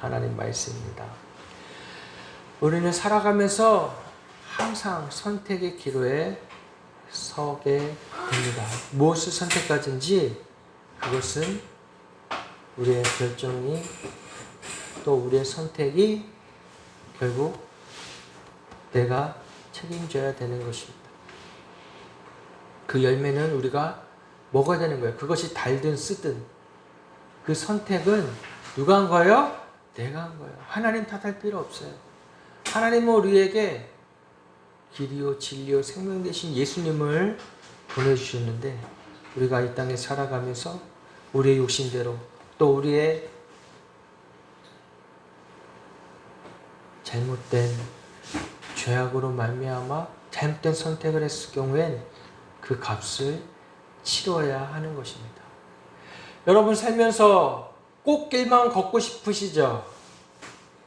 하나님 말씀입니다. 우리는 살아가면서 항상 선택의 기로에 서게 됩니다. 무엇을 선택하든지 그것은 우리의 결정이 또 우리의 선택이 결국 내가 책임져야 되는 것입니다. 그 열매는 우리가 먹어야 되는 거예요. 그것이 달든 쓰든 그 선택은 누가 한 거예요? 내가 한 거예요. 하나님 탓할 필요 없어요. 하나님은 우리에게 길이요 진리요 생명 되신 예수님을 보내주셨는데 우리가 이 땅에 살아가면서 우리의 욕심대로 또 우리의 잘못된 죄악으로 말미암아 잘못된 선택을 했을 경우엔 그 값을 치러야 하는 것입니다. 여러분 살면서 꽃길만 걷고 싶으시죠?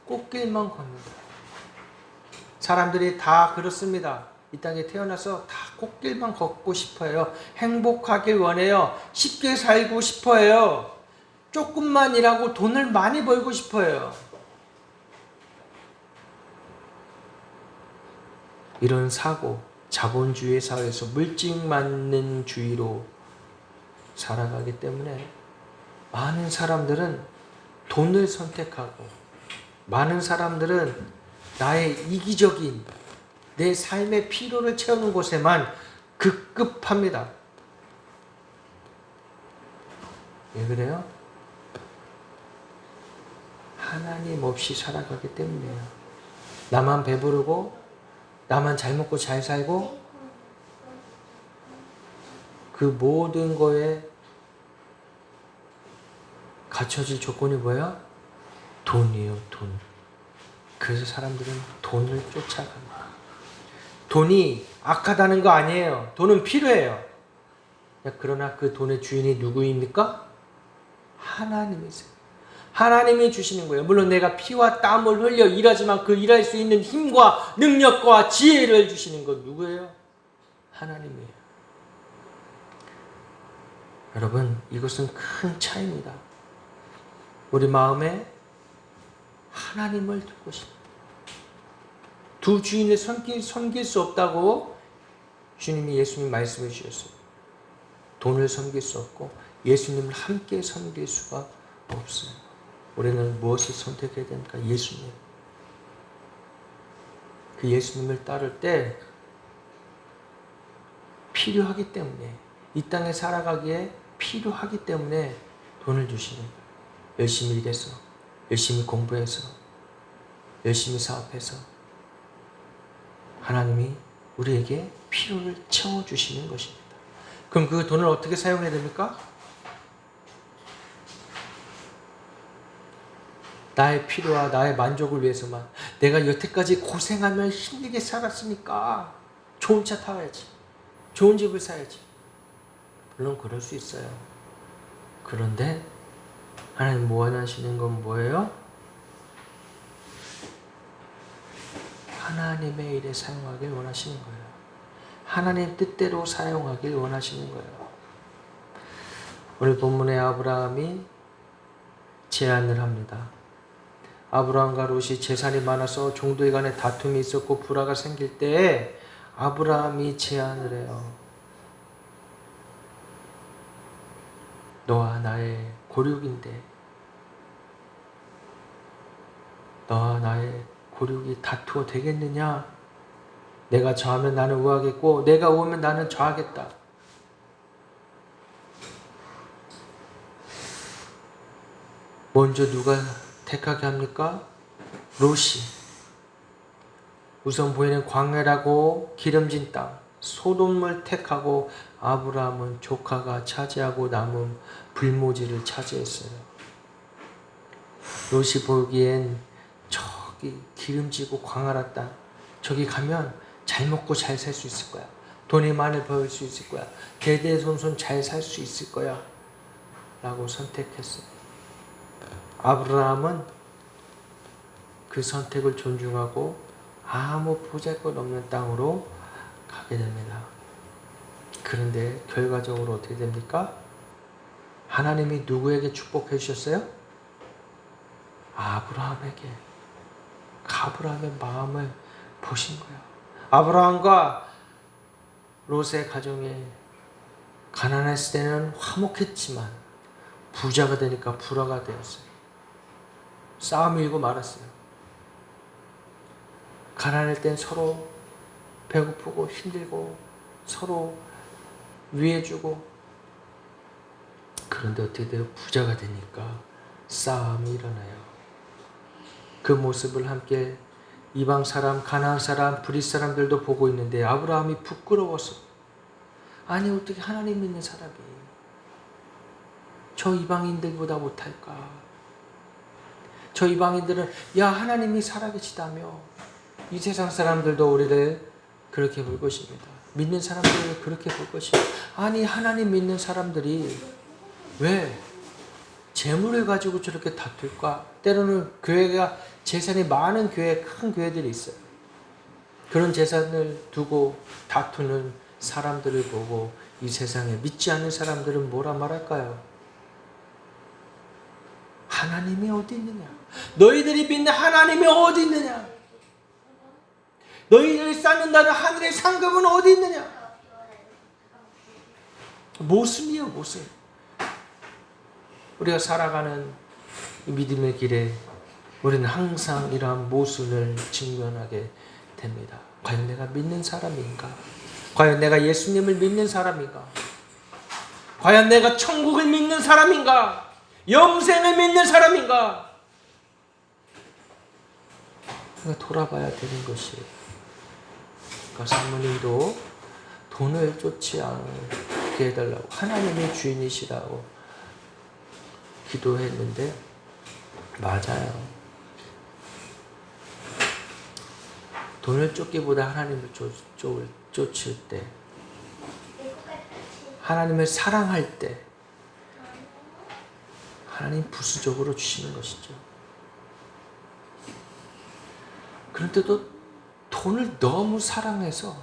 꽃길만 걷는다. 사람들이 다 그렇습니다. 이 땅에 태어나서 다 꽃길만 걷고 싶어요. 행복하길 원해요. 쉽게 살고 싶어요. 조금만 일하고 돈을 많이 벌고 싶어요. 이런 사고, 자본주의 사회에서 물질만능주의로 살아가기 때문에 많은 사람들은 돈을 선택하고 많은 사람들은 나의 이기적인 내 삶의 피로를 채우는 곳에만 급급합니다. 왜 그래요? 하나님 없이 살아가기 때문이에요. 나만 배부르고 나만 잘 먹고 잘 살고 그 모든 거에 갖춰질 조건이 뭐야? 돈이에요, 돈. 그래서 사람들은 돈을 쫓아갑니다. 돈이 악하다는 거 아니에요. 돈은 필요해요. 그러나 그 돈의 주인이 누구입니까? 하나님이세요. 하나님이 주시는 거예요. 물론 내가 피와 땀을 흘려 일하지만 그 일할 수 있는 힘과 능력과 지혜를 주시는 건 누구예요? 하나님이에요. 여러분, 이것은 큰 차이입니다. 우리 마음에 하나님을 두고 싶어요. 두 주인을 섬길 수 없다고 주님이 예수님 말씀해 주셨어요. 돈을 섬길 수 없고 예수님을 함께 섬길 수가 없어요. 우리는 무엇을 선택해야 됩니까? 예수님. 그 예수님을 따를 때 필요하기 때문에 이 땅에 살아가기에 필요하기 때문에 돈을 주시는 거예요. 열심히 일해서 열심히 공부해서 열심히 사업해서 하나님이 우리에게 필요를 채워주시는 것입니다. 그럼 그 돈을 어떻게 사용해야 됩니까? 나의 필요와 나의 만족을 위해서만. 내가 여태까지 고생하며 힘들게 살았으니까 좋은 차 타야지. 좋은 집을 사야지. 물론 그럴 수 있어요. 그런데 하나님 원하시는 건 뭐예요? 하나님의 일에 사용하길 원하시는 거예요. 하나님 뜻대로 사용하길 원하시는 거예요. 오늘 본문에 아브라함이 제안을 합니다. 아브라함과 롯이 재산이 많아서 종들 간에 다툼이 있었고 불화가 생길 때에 아브라함이 제안을 해요. 너와 나의 고륙인데 너와 나의 고륙이 다투어 되겠느냐? 내가 저하면 나는 우하겠고 내가 우하면 나는 저하겠다. 먼저 누가 택하게 합니까? 롯이. 우선 보이는 광야라고 기름진 땅 소돔을 택하고 아브라함은 조카가 차지하고 남은 불모지를 차지했어요. 롯이 보기엔 저기 기름지고 광활한 땅 저기 가면 잘 먹고 잘 살 수 있을 거야. 돈이 많이 벌 수 있을 거야. 대대손손 잘 살 수 있을 거야. 라고 선택했어요. 아브라함은 그 선택을 존중하고 아무 보잘것없는 땅으로 가게 됩니다. 그런데 결과적으로 어떻게 됩니까? 하나님이 누구에게 축복해 주셨어요? 아브라함의 마음을 보신 거예요. 아브라함과 롯의 가정에 가난했을 때는 화목했지만 부자가 되니까 불화가 되었어요. 싸움 일고 말았어요. 가난할 땐 서로 배고프고 힘들고 서로 위해주고, 그런데 어떻게 돼요? 부자가 되니까 싸움이 일어나요. 그 모습을 함께 이방 사람, 가나안 사람, 브릿 사람들도 보고 있는데 아브라함이 부끄러워서, 아니 어떻게 하나님 믿는 사람이 저 이방인들보다 못할까? 저 이방인들은 야 하나님이 살아계시다며. 이 세상 사람들도 우리를 그렇게 볼 것입니다. 믿는 사람들을 그렇게 볼 것입니다. 아니 하나님 믿는 사람들이 왜 재물을 가지고 저렇게 다툴까? 때로는 교회가 재산이 많은 교회, 큰 교회들이 있어요. 그런 재산을 두고 다투는 사람들을 보고 이 세상에 믿지 않는 사람들은 뭐라 말할까요? 하나님이 어디 있느냐? 너희들이 믿는 하나님이 어디 있느냐? 너희들이 쌓는다는 하늘의 상급은 어디 있느냐? 모순이에요, 모순. 우리가 살아가는 믿음의 길에 우리는 항상 이러한 모순을 직면하게 됩니다. 과연 내가 믿는 사람인가? 과연 내가 예수님을 믿는 사람인가? 과연 내가 천국을 믿는 사람인가? 영생을 믿는 사람인가? 돌아봐야 되는 것이에요. 그러니까 사모님도 돈을 쫓지 않게 해달라고, 하나님의 주인이시라고 기도했는데, 맞아요. 돈을 쫓기보다 하나님을 쫓을 때, 하나님을 사랑할 때 하나님 부수적으로 주시는 것이죠. 그런데도 돈을 너무 사랑해서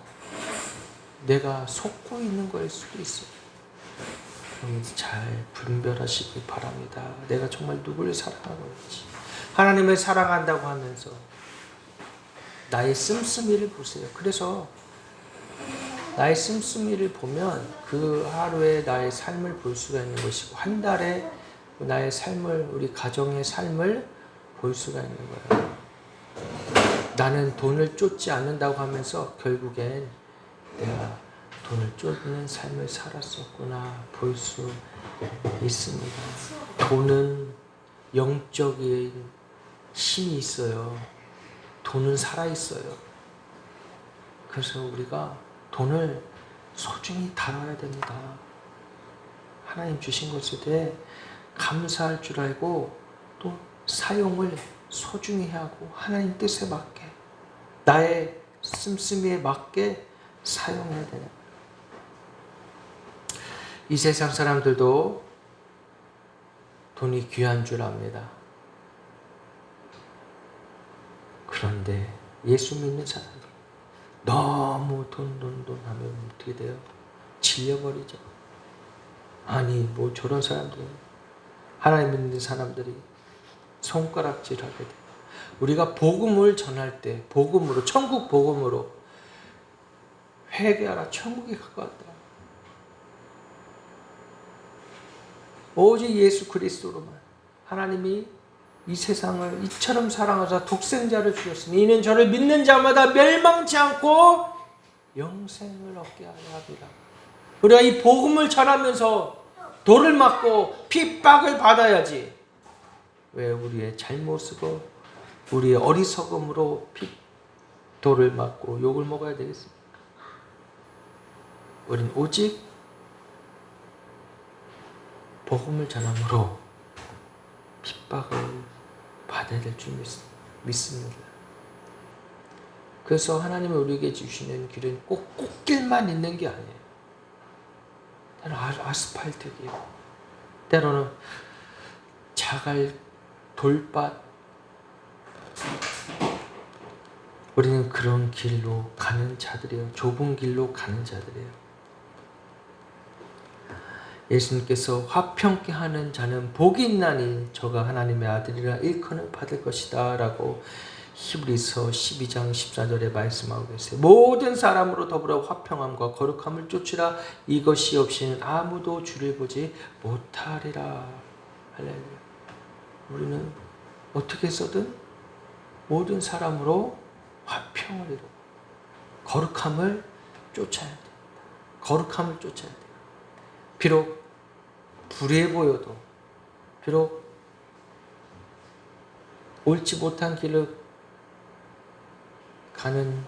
내가 속고 있는 거일 수도 있어요. 잘 분별하시기 바랍니다. 내가 정말 누구를 사랑하고 있지? 하나님을 사랑한다고 하면서 나의 씀씀이를 보세요. 그래서 나의 씀씀이를 보면 그 하루에 나의 삶을 볼 수가 있는 것이고, 한 달에 나의 삶을, 우리 가정의 삶을 볼 수가 있는 거예요. 나는 돈을 쫓지 않는다고 하면서 결국엔 내가 돈을 쫓는 삶을 살았었구나 볼 수 있습니다. 돈은 영적인 힘이 있어요. 돈은 살아있어요. 그래서 우리가 돈을 소중히 다뤄야 됩니다. 하나님 주신 것에 대해 감사할 줄 알고 또 사용을 소중히 하고 하나님 뜻에 맞게, 나의 씀씀이에 맞게 사용해야 되는 거예요. 이 세상 사람들도 돈이 귀한 줄 압니다. 그런데 예수 믿는 사람이 너무 돈 하면 어떻게 돼요? 질려버리죠. 아니 뭐 저런 사람들, 하나님 믿는 사람들이 손가락질하게 돼요. 우리가 복음을 전할 때 복음으로, 천국 복음으로 회개하라, 천국이 가까웠다. 오직 예수 그리스도로만, 하나님이 이 세상을 이처럼 사랑하사 독생자를 주셨으니 이는 저를 믿는 자마다 멸망치 않고 영생을 얻게 하려 합니다. 우리가 이 복음을 전하면서 돌을 맞고 핍박을 받아야지. 왜? 우리의 잘못으로, 우리의 어리석음으로 돌을 맞고 욕을 먹어야 되겠습니까? 우린 오직 복음을 전함으로 핍박을 받아야 될 줄 믿습니다. 그래서 하나님이 우리에게 주시는 길은 꼭 꽃길만 있는 게 아니에요. 때로는 아스팔트 길, 때로는 자갈, 돌밭, 우리는 그런 길로 가는 자들이에요. 좁은 길로 가는 자들이에요. 예수님께서 화평케 하는 자는 복이 있나니 저가 하나님의 아들이라 일컬음을 받을 것이다 라고 히브리서 12장 14절에 말씀하고 계세요. 모든 사람으로 더불어 화평함과 거룩함을 쫓으라. 이것이 없이는 아무도 주를 보지 못하리라. 할렐루야. 우리는 어떻게 해서든 모든 사람으로 화평을 이루고 거룩함을 쫓아야 됩니다. 거룩함을 쫓아야 돼요. 비록 불의해 보여도, 비록 옳지 못한 길을 가는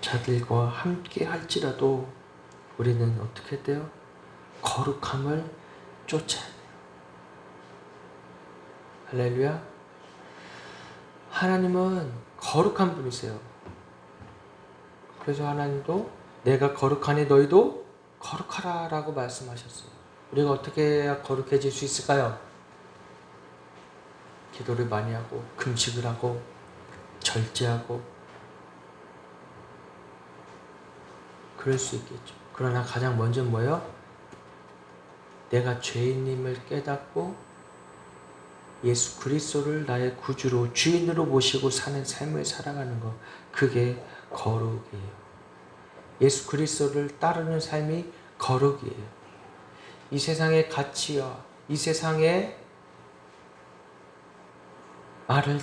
자들과 함께 할지라도 우리는 어떻게 돼요? 거룩함을 쫓아야 돼요. 할렐루야. 하나님은 거룩한 분이세요. 그래서 하나님도 내가 거룩하니 너희도 거룩하라 라고 말씀하셨어요. 우리가 어떻게 해야 거룩해질 수 있을까요? 기도를 많이 하고 금식을 하고 절제하고 그럴 수 있겠죠. 그러나 가장 먼저 뭐예요? 내가 죄인임을 깨닫고 예수 그리스도를 나의 구주로 주인으로 모시고 사는 삶을 살아가는 것, 그게 거룩이에요. 예수 그리스도를 따르는 삶이 거룩이에요. 이 세상의 가치와 이 세상의 말을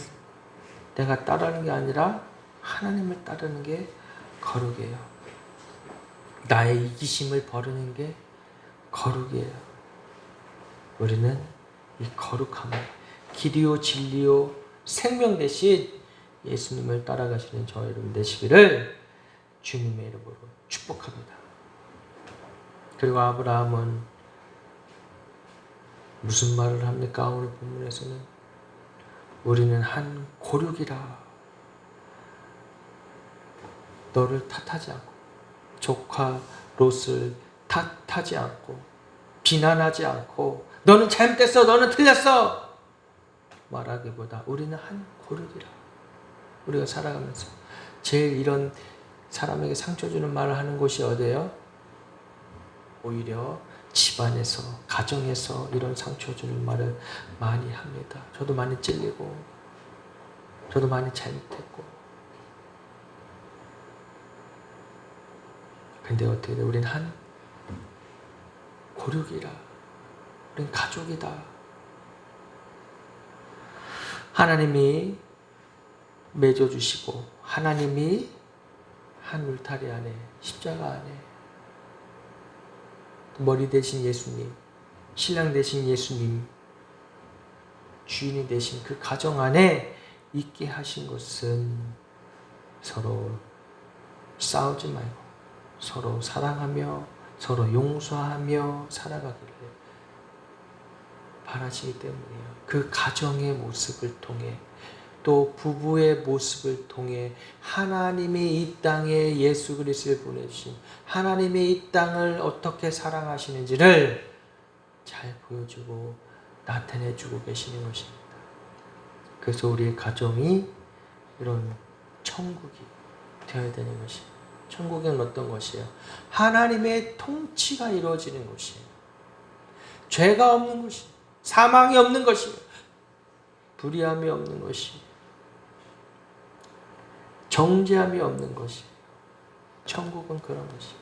내가 따르는 게 아니라 하나님을 따르는 게 거룩이에요. 나의 이기심을 버리는 게 거룩이에요. 우리는 이 거룩함을 길이요 진리요 생명 대신 예수님을 따라가시는 저와 여러분 되시기를 주님의 이름으로 축복합니다. 그리고 아브라함은 무슨 말을 합니까? 오늘 본문에서는 우리는 한 고륙이라. 너를 탓하지 않고 조카 롯을 탓하지 않고 비난하지 않고 너는 잘못됐어, 너는 틀렸어 말하기보다 우리는 한 고륙이라. 우리가 살아가면서 제일 이런 사람에게 상처 주는 말을 하는 곳이 어디예요? 오히려 집안에서, 가정에서 이런 상처 주는 말을 많이 합니다. 저도 많이 찔리고 저도 많이 잘못했고. 근데 어떻게 돼? 우린 한 고륙이라. 우린 가족이다. 하나님이 맺어주시고 하나님이 한 울타리 안에, 십자가 안에 머리 대신 예수님, 신랑 대신 예수님, 주인이 되신 그 가정 안에 있게 하신 것은 서로 싸우지 말고 서로 사랑하며 서로 용서하며 살아가기를 바라시기 때문이에요. 그 가정의 모습을 통해 또 부부의 모습을 통해 하나님이 이 땅에 예수 그리스도를 보내주신 하나님이 이 땅을 어떻게 사랑하시는지를 잘 보여주고 나타내주고 계시는 것입니다. 그래서 우리의 가정이 이런 천국이 되어야 되는 것입니다. 천국은 어떤 것이에요? 하나님의 통치가 이루어지는 곳이에요. 죄가 없는 곳이에요. 사망이 없는 것이에요. 불의함이 없는 것이에요. 정죄함이 없는 것이에요. 천국은 그런 것이에요.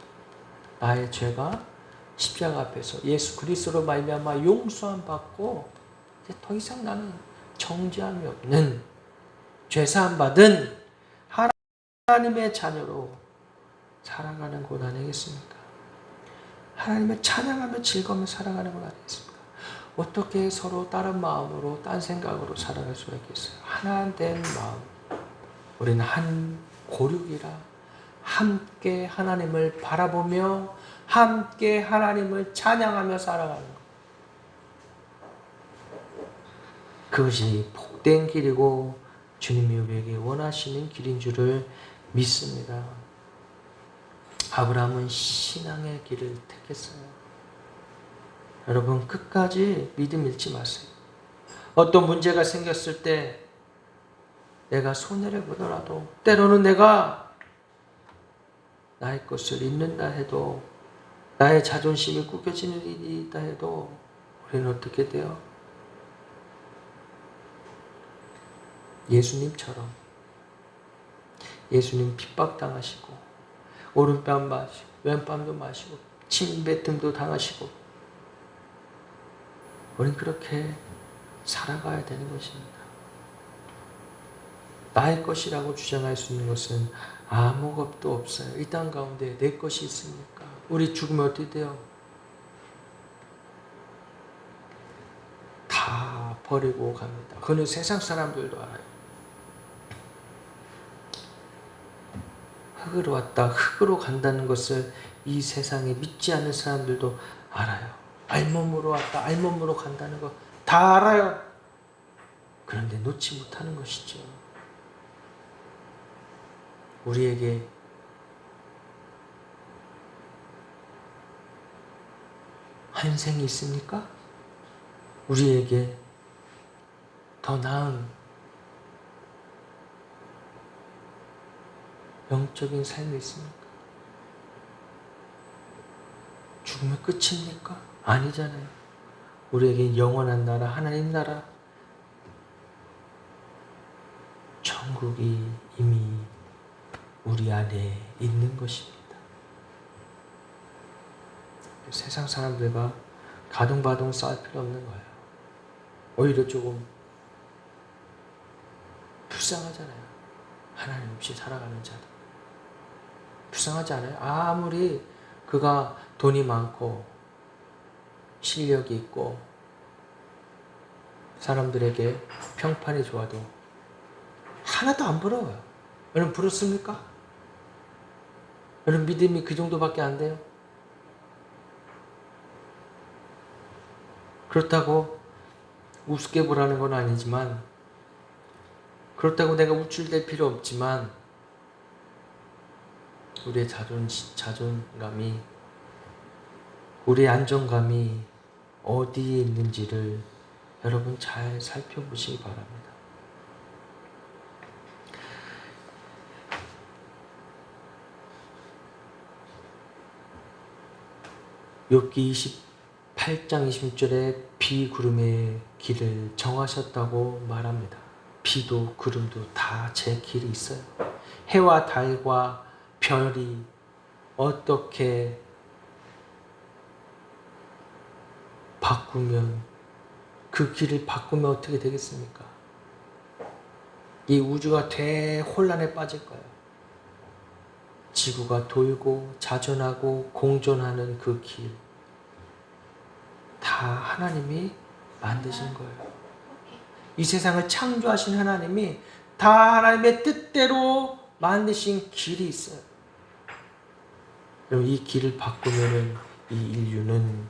나의 죄가 십자가 앞에서 예수 그리스도로 말미암아 용서함 받고 이제 더 이상 나는 정죄함이 없는 죄사함 받은 하나님의 자녀로 살아가는 곳 아니겠습니까? 하나님을 찬양하며 즐거우며 살아가는 곳 아니겠습니까? 어떻게 서로 다른 마음으로 딴 생각으로 살아갈 수가 있겠어요? 하나 된 마음. 우리는 한 고륙이라 함께 하나님을 바라보며 함께 하나님을 찬양하며 살아가는 것. 그것이 복된 길이고 주님이 우리에게 원하시는 길인 줄을 믿습니다. 아브라함은 신앙의 길을 택했어요. 여러분 끝까지 믿음 잃지 마세요. 어떤 문제가 생겼을 때 내가 손해를 보더라도 때로는 내가 나의 것을 잃는다 해도 나의 자존심이 구겨지는 일이 있다 해도 우리는 어떻게 돼요? 예수님처럼 예수님 핍박당하시고 오른뺨 마시고 왼뺨도 마시고 침뱉음도 당하시고 우리는 그렇게 살아가야 되는 것입니다. 나의 것이라고 주장할 수 있는 것은 아무것도 없어요. 이 땅 가운데 내 것이 있습니까? 우리 죽으면 어떻게 돼요? 다 버리고 갑니다. 그건 세상 사람들도 알아요. 흙으로 왔다 흙으로 간다는 것을 이 세상에 믿지 않는 사람들도 알아요. 알몸으로 왔다 알몸으로 간다는 거 다 알아요. 그런데 놓지 못하는 것이죠. 우리에게 환생이 있습니까? 우리에게 더 나은 영적인 삶이 있습니까? 죽으면 끝입니까? 아니잖아요. 우리에게 영원한 나라, 하나님 나라, 천국이 이미 우리 안에 있는 것입니다. 세상 사람들과 가동바동 싸울 필요 없는 거예요. 오히려 조금 불쌍하잖아요. 하나님 없이 살아가는 자들. 불쌍하지 않아요? 아무리 그가 돈이 많고 실력이 있고 사람들에게 평판이 좋아도 하나도 안 부러워요. 여러분 부럽습니까? 여러분 믿음이 그 정도밖에 안 돼요? 그렇다고 우습게 보라는 건 아니지만 그렇다고 내가 우쭐댈 필요 없지만 우리의 자존감이 우리의 안정감이 어디에 있는지를 여러분 잘 살펴보시기 바랍니다. 욥기 28장 26절에 비 구름의 길을 정하셨다고 말합니다. 비도 구름도 다 제 길이 있어요. 해와 달과 별이 어떻게 바꾸면 그 길을 바꾸면 어떻게 되겠습니까? 이 우주가 대혼란에 빠질 거예요. 지구가 돌고 자전하고 공존하는 그 길 다 하나님이 만드신 거예요. 이 세상을 창조하신 하나님이 다 하나님의 뜻대로 만드신 길이 있어요. 그럼 이 길을 바꾸면은 이 인류는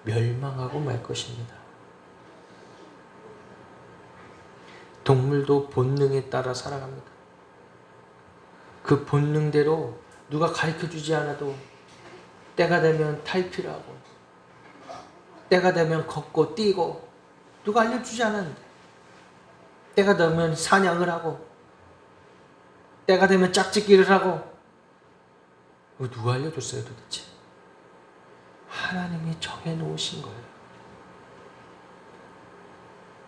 멸망하고 말 것입니다. 동물도 본능에 따라 살아갑니다. 그 본능대로 누가 가르쳐주지 않아도 때가 되면 탈피하고 때가 되면 걷고 뛰고 누가 알려주지 않았는데 때가 되면 사냥을 하고 때가 되면 짝짓기를 하고 누가 알려줬어요 도대체? 하나님이 정해놓으신 거예요.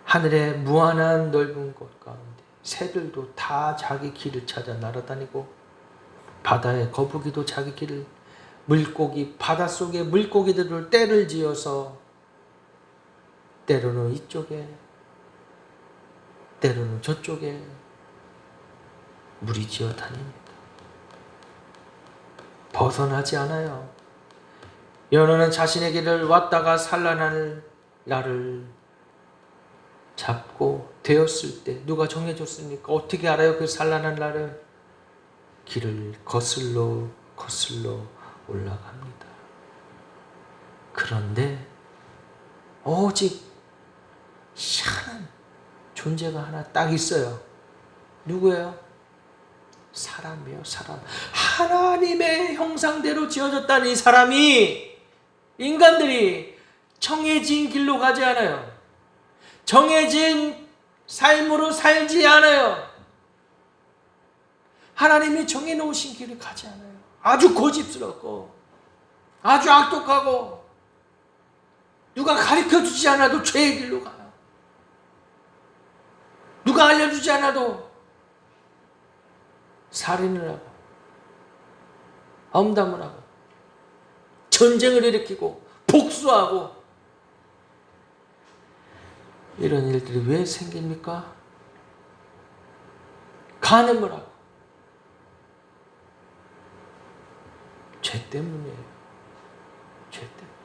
하늘의 무한한 넓은 곳 가운데 새들도 다 자기 길을 찾아 날아다니고 바다의 거북이도 자기 길을 물고기 바닷속의 물고기들을 떼를 지어서 때로는 이쪽에 때로는 저쪽에 무리지어 다닙니다. 벗어나지 않아요. 연어는 자신의 길을 왔다가 산란할 날을 잡고 되었을 때 누가 정해줬습니까? 어떻게 알아요? 그 산란한 날을? 길을 거슬러 올라갑니다. 그런데 오직 희한한 존재가 하나 딱 있어요. 누구예요? 사람이에요. 사람. 하나님의 형상대로 지어졌다는 이 사람이 인간들이 정해진 길로 가지 않아요. 정해진 삶으로 살지 않아요. 하나님이 정해놓으신 길을 가지 않아요. 아주 고집스럽고 아주 악독하고 누가 가르쳐주지 않아도 죄의 길로 가요. 누가 알려주지 않아도 살인을 하고 엄담을 하고 전쟁을 일으키고 복수하고 이런 일들이 왜 생깁니까? 간음을 하고 죄 때문이에요. 죄 때문에.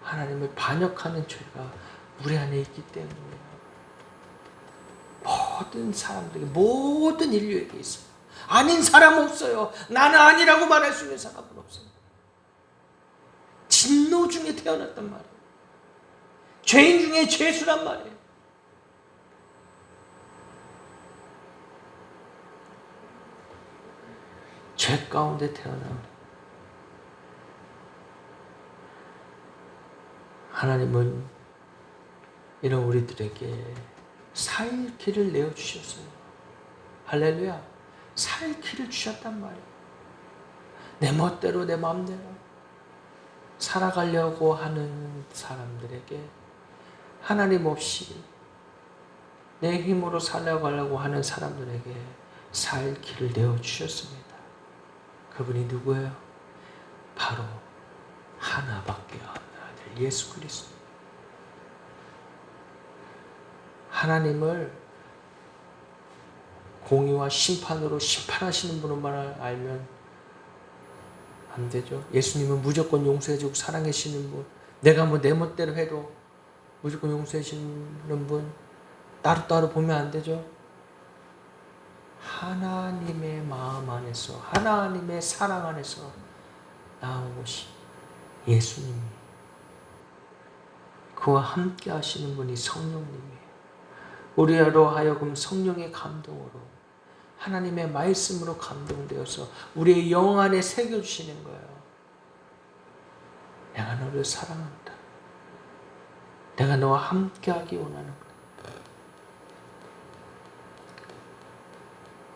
하나님을 반역하는 죄가 우리 안에 있기 때문이에요. 모든 사람들에게, 모든 인류에게 있어요. 아닌 사람 없어요. 나는 아니라고 말할 수 있는 사람은 없어요. 진노 중에 태어났단 말이에요. 죄인 중에 죄수란 말이에요. 죄 가운데 태어난 하나님은 이런 우리들에게 살 길을 내어주셨어요. 할렐루야. 살 길을 주셨단 말이에요. 내 멋대로 내 마음대로 살아가려고 하는 사람들에게 하나님 없이 내 힘으로 살아가려고 하는 사람들에게 살 길을 내어주셨습니다. 그분이 누구예요? 바로 하나밖에 없는 아들 예수 그리스도. 하나님을 공의와 심판으로 심판하시는 분만 알면 안 되죠. 예수님은 무조건 용서해주고 사랑하시는 분, 내가 뭐 내 멋대로 해도 무조건 용서해주시는 분, 따로따로 보면 안 되죠. 하나님의 마음 안에서, 하나님의 사랑 안에서 나온 것이 예수님이에요. 그와 함께 하시는 분이 성령님이에요. 우리로 하여금 성령의 감동으로, 하나님의 말씀으로 감동되어서 우리의 영 안에 새겨주시는 거예요. 내가 너를 사랑한다. 내가 너와 함께하기 원하는 거다.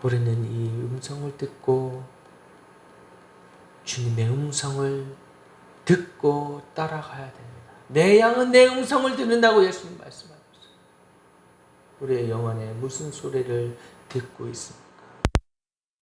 우리는 이 음성을 듣고 주님의 음성을 듣고 따라가야 됩니다. 내 양은 내 음성을 듣는다고 예수님 말씀하셨어요. 우리의 영 안에 무슨 소리를 듣고 있습니까?